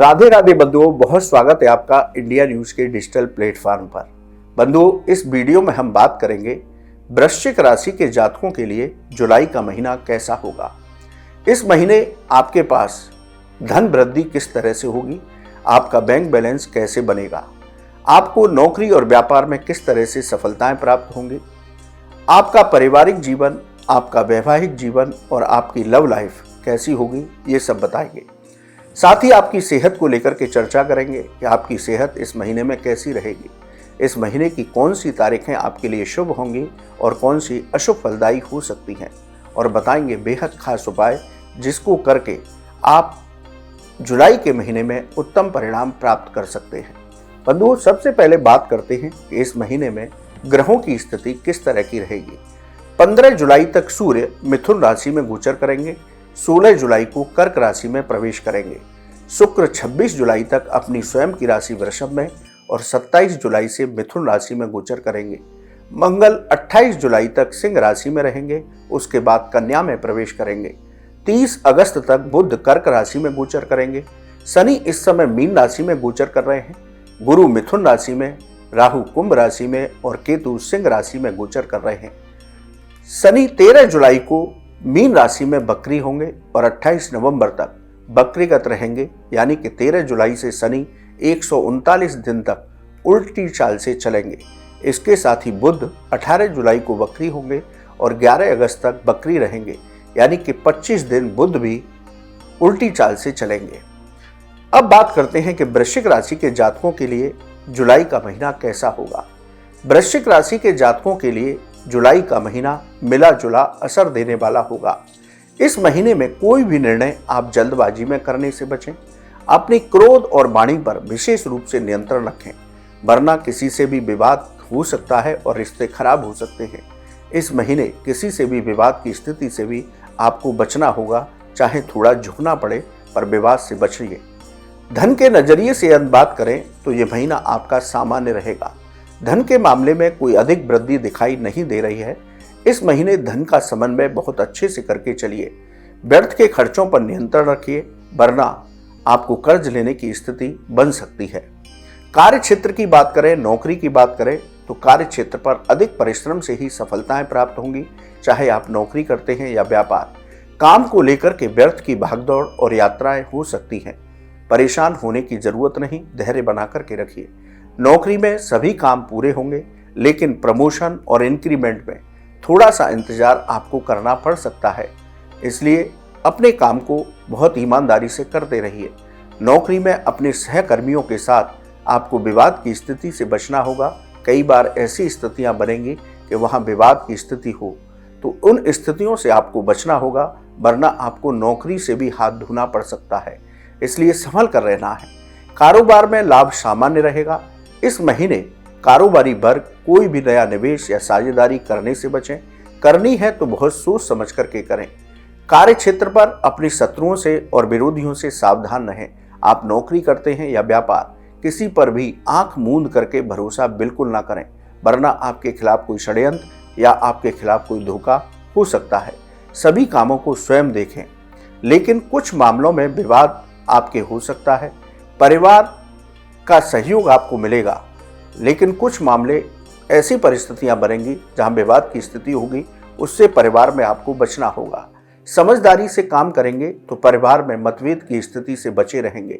राधे राधे बंधुओं, बहुत स्वागत है आपका इंडिया न्यूज के डिजिटल प्लेटफॉर्म पर। बंधुओं, इस वीडियो में हम बात करेंगे वृश्चिक राशि के जातकों के लिए जुलाई का महीना कैसा होगा। इस महीने आपके पास धन वृद्धि किस तरह से होगी, आपका बैंक बैलेंस कैसे बनेगा, आपको नौकरी और व्यापार में किस तरह से सफलताएं प्राप्त होंगी, आपका पारिवारिक जीवन, आपका वैवाहिक जीवन और आपकी लव लाइफ कैसी होगी, ये सब बताएंगे। साथ ही आपकी सेहत को लेकर के चर्चा करेंगे कि आपकी सेहत इस महीने में कैसी रहेगी, इस महीने की कौन सी तारीखें आपके लिए शुभ होंगी और कौन सी अशुभ फलदायी हो सकती हैं, और बताएंगे बेहद खास उपाय जिसको करके आप जुलाई के महीने में उत्तम परिणाम प्राप्त कर सकते हैं। बंधुओं, सबसे पहले बात करते हैं कि इस महीने में ग्रहों की स्थिति किस तरह की रहेगी। 15 जुलाई तक सूर्य मिथुन राशि में गोचर करेंगे, 16 जुलाई को कर्क राशि में प्रवेश करेंगे। शुक्र 26 जुलाई तक अपनी स्वयं की राशि वृषभ में और 27 जुलाई से मिथुन राशि में गोचर करेंगे। मंगल 28 जुलाई तक सिंह राशि में रहेंगे, उसके बाद कन्या में प्रवेश करेंगे। 30 अगस्त तक बुध कर्क राशि में गोचर करेंगे। शनि इस समय मीन राशि में गोचर कर रहे हैं। गुरु मिथुन राशि में, राहु कुंभ राशि में और केतु सिंह राशि में गोचर कर रहे हैं। शनि 13 जुलाई को मीन राशि में बकरी होंगे और 28 नवंबर तक बकरीगत रहेंगे, यानी कि 13 जुलाई से शनि 139 दिन तक उल्टी चाल से चलेंगे। इसके साथ ही बुध 18 जुलाई को बकरी होंगे और 11 अगस्त तक बकरी रहेंगे, यानी कि 25 दिन बुध भी उल्टी चाल से चलेंगे। अब बात करते हैं कि वृश्चिक राशि के जातकों के लिए जुलाई का महीना कैसा होगा। वृश्चिक राशि के जातकों के लिए जुलाई का महीना मिला जुला असर देने वाला होगा। इस महीने में कोई भी निर्णय आप जल्दबाजी में करने से बचें। अपनी क्रोध और वाणी पर विशेष रूप से नियंत्रण रखें, वरना किसी से भी विवाद हो सकता है और रिश्ते खराब हो सकते हैं। इस महीने किसी से भी विवाद की स्थिति से भी आपको बचना होगा, चाहे थोड़ा झुकना पड़े, पर विवाद से बचिए। धन के नजरिए से बात करें तो ये महीना आपका सामान्य रहेगा। धन के मामले में कोई अधिक वृद्धि दिखाई नहीं दे रही है। इस महीने धन का समन्वय बहुत अच्छे से करके चलिए। व्यर्थ के खर्चों पर नियंत्रण रखिए, वरना आपको कर्ज लेने की स्थिति बन सकती है। कार्य क्षेत्र की बात करें, नौकरी की बात करें तो कार्य क्षेत्र पर अधिक परिश्रम से ही सफलताएं प्राप्त होंगी, चाहे आप नौकरी करते हैं या व्यापार। काम को लेकर के व्यर्थ की भागदौड़ और यात्राएं हो सकती हैं। परेशान होने की जरूरत नहीं, धैर्य बना करके रखिए। नौकरी में सभी काम पूरे होंगे, लेकिन प्रमोशन और इंक्रीमेंट में थोड़ा सा इंतजार आपको करना पड़ सकता है, इसलिए अपने काम को बहुत ईमानदारी से करते रहिए। नौकरी में अपने सहकर्मियों के साथ आपको विवाद की स्थिति से बचना होगा। कई बार ऐसी स्थितियां बनेंगी कि वहां विवाद की स्थिति हो, तो उन स्थितियों से आपको बचना होगा, वरना आपको नौकरी से भी हाथ धोना पड़ सकता है, इसलिए संभल कर रहना है। कारोबार में लाभ सामान्य रहेगा। इस महीने कारोबारी वर्ग कोई भी नया निवेश या साझेदारी करने से बचें। करनी है तो बहुत सोच समझ करके करें। कार्य क्षेत्र पर अपने शत्रुओं से और विरोधियों से सावधान रहें। आप नौकरी करते हैं या व्यापार, किसी पर भी आंख मूंद करके भरोसा बिल्कुल ना करें, वरना आपके खिलाफ कोई षड्यंत्र या आपके खिलाफ कोई धोखा हो सकता है। सभी कामों को स्वयं देखें, लेकिन कुछ मामलों में विवाद आपके हो सकता है। परिवार का सहयोग आपको मिलेगा, लेकिन कुछ मामले ऐसी परिस्थितियां बनेंगी जहां विवाद की स्थिति होगी, उससे परिवार में आपको बचना होगा। समझदारी से काम करेंगे तो परिवार में मतभेद की स्थिति से बचे रहेंगे।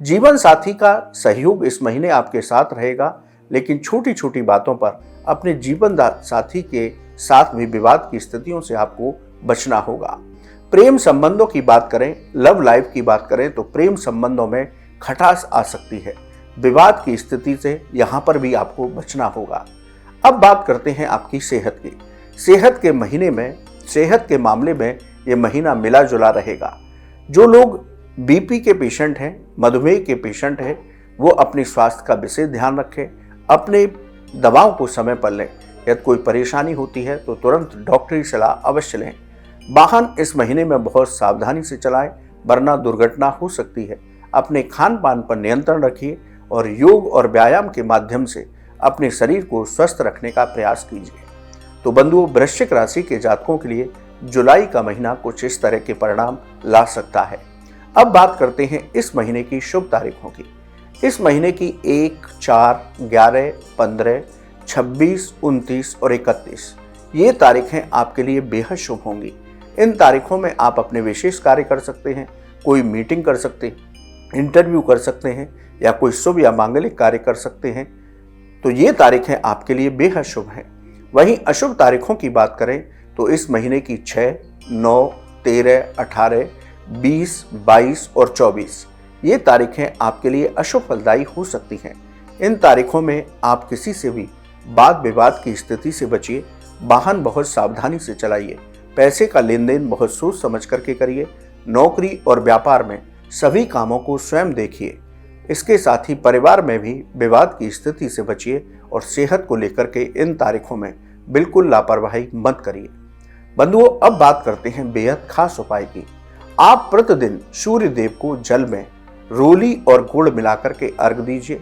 जीवन साथी का सहयोग इस महीने आपके साथ रहेगा, लेकिन छोटी छोटी बातों पर अपने जीवन साथी के साथ भी विवाद की स्थितियों से आपको बचना होगा। प्रेम संबंधों की बात करें, लव लाइफ की बात करें तो प्रेम संबंधों में खटास आ सकती है। विवाद की स्थिति से यहां पर भी आपको बचना होगा। अब बात करते हैं आपकी सेहत की। सेहत के मामले में यह महीना मिला जुला रहेगा। जो लोग बीपी के पेशेंट हैं, मधुमेह के पेशेंट हैं, वो अपने स्वास्थ्य का विशेष ध्यान रखें। अपने दवाओं को समय पर लें। यदि कोई परेशानी होती है तो तुरंत डॉक्टरी सलाह अवश्य लें। वाहन इस महीने में बहुत सावधानी से चलाएं, वरना दुर्घटना हो सकती है। अपने खान पान पर नियंत्रण रखिए और योग और व्यायाम के माध्यम से अपने शरीर को स्वस्थ रखने का प्रयास कीजिए। तो बंधुओं, वृश्चिक राशि के जातकों के लिए जुलाई का महीना कुछ इस तरह के परिणाम ला सकता है। अब बात करते हैं इस महीने की शुभ तारीखों की। इस महीने की 1, 4, 11, 15, 26, 29 और 31 ये तारीखें आपके लिए बेहद शुभ होंगी। इन तारीखों में आप अपने विशेष कार्य कर सकते हैं, कोई मीटिंग कर सकते हैं, इंटरव्यू कर सकते हैं या कोई शुभ या मांगलिक कार्य कर सकते हैं। तो ये तारीखें आपके लिए बेहद शुभ हैं। वहीं अशुभ तारीखों की बात करें तो इस महीने की 6, 9, 13, 18, 20, 22 और 24 ये तारीखें आपके लिए अशुभ फलदायी हो सकती हैं। इन तारीखों में आप किसी से भी वाद विवाद की स्थिति से बचिए, वाहन बहुत सावधानी से चलाइए, पैसे का लेन देन बहुत सोच समझ करके करिए, नौकरी और व्यापार में सभी कामों को स्वयं देखिए। इसके साथ ही परिवार में भी विवाद की स्थिति से बचिए और सेहत को लेकर के इन तारीखों में बिल्कुल लापरवाही मत करिए। बंधुओं, अब बात करते हैं बेहद खास उपाय की। आप प्रतिदिन सूर्य देव को जल में रोली और गुड़ मिलाकर के अर्घ दीजिए।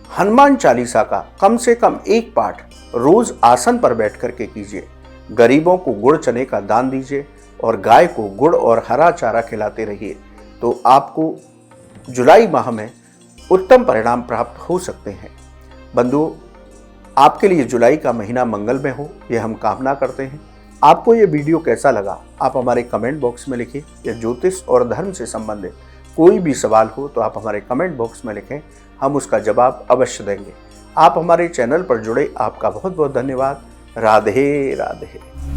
हनुमान चालीसा का कम से कम एक पाठ रोज आसन पर बैठ करके कीजिए। गरीबों को गुड़ चने का दान दीजिए और गाय को गुड़ और हरा चारा खिलाते रहिए। तो आपको जुलाई माह में उत्तम परिणाम प्राप्त हो सकते हैं। बंधुओं, आपके लिए जुलाई का महीना मंगलमय हो, यह हम कामना करते हैं। आपको ये वीडियो कैसा लगा आप हमारे कमेंट बॉक्स में लिखिए। या ज्योतिष और धर्म से संबंधित कोई भी सवाल हो तो आप हमारे कमेंट बॉक्स में लिखें, हम उसका जवाब अवश्य देंगे। आप हमारे चैनल पर जुड़े, आपका बहुत बहुत धन्यवाद। राधे राधे।